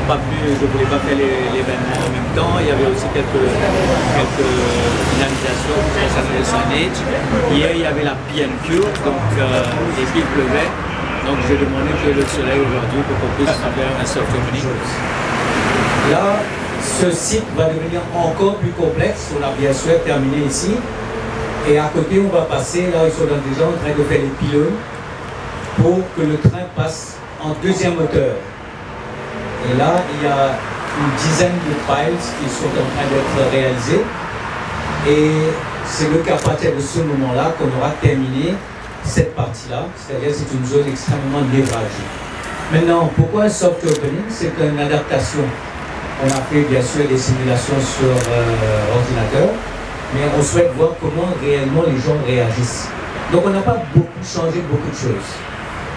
je voulais pas faire l'événement en même temps. Il y avait aussi quelques finalisations, ça s'appelle Signage. Hier, il y avait la PNQ, donc, et puis il pleuvait. Donc j'ai demandé que le soleil aujourd'hui pour qu'on puisse faire un soft opening. Là, ce site va devenir encore plus complexe. On a bien sûr terminé ici. Et à côté, on va passer, là, ils sont déjà en train de faire les pylônes pour que le train passe en deuxième hauteur. Et là, il y a une dizaine de piles qui sont en train d'être réalisés. Et c'est le qu'à partir de ce moment-là qu'on aura terminé cette partie-là, c'est-à-dire c'est une zone extrêmement névralgique. Maintenant, pourquoi un soft opening? C'est une adaptation. On a fait bien sûr des simulations sur ordinateur, mais on souhaite voir comment réellement les gens réagissent. Donc on n'a pas beaucoup changé beaucoup de choses.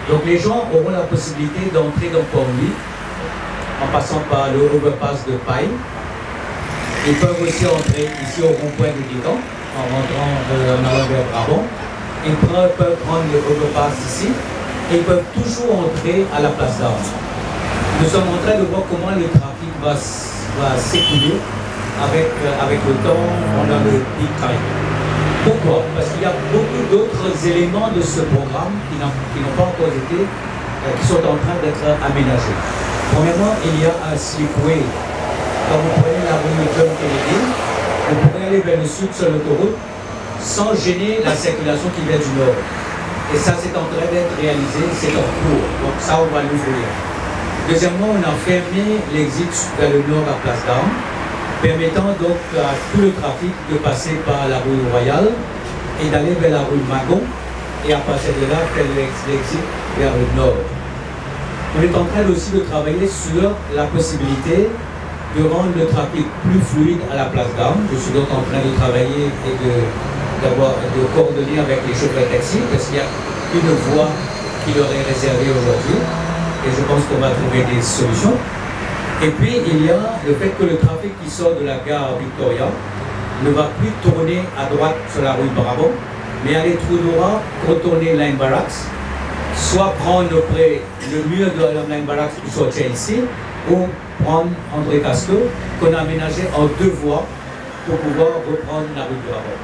Donc les gens auront la possibilité d'entrer dans Port-Louis en passant par le overpass de Paille. Ils peuvent aussi entrer ici au rond-point de Guégan en rentrant en allant vers Brabant. Ils peuvent prendre le overpass ici et ils peuvent toujours entrer à la place d'Armes. Nous sommes en train de voir comment le trafic va s'écouler avec le temps pendant le peak time. Pourquoi? Parce qu'il y a beaucoup d'autres éléments de ce programme qui n'ont pas encore été, qui sont en train d'être aménagés. Premièrement, il y a un slipway. Quand vous prenez la rue John Kennedy, vous pourrez aller vers le sud sur l'autoroute sans gêner la circulation qui vient du nord. Et ça, c'est en train d'être réalisé, c'est en cours. Donc ça, on va l'ouvrir. Deuxièmement, on a fermé l'exit vers le nord à Place d'Armes, permettant donc à tout le trafic de passer par la rue Royale et d'aller vers la rue Magon, et à partir de là, faire l'exit vers le nord. On est en train aussi de travailler sur la possibilité de rendre le trafic plus fluide à la Place d'Armes. Je suis donc en train de travailler et de coordonner avec les chauffeurs taxis, parce qu'il y a une voie qui leur est réservée aujourd'hui, et je pense qu'on va trouver des solutions. Et puis il y a le fait que le trafic qui sort de la gare Victoria ne va plus tourner à droite sur la rue Brabant, mais aller tout droit, retourner Line Barracks, soit prendre auprès le mur de la Line Barracks pour sortir ici, ou prendre André Casco, qu'on a aménagé en deux voies pour pouvoir reprendre la rue Brabant.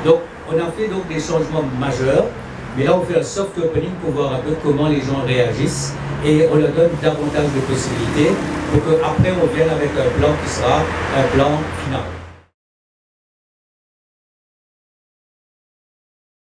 Donc, on a fait donc des changements majeurs, mais là on fait un soft opening pour voir un peu comment les gens réagissent et on leur donne davantage de possibilités pour qu'après on vienne avec un plan qui sera un plan final.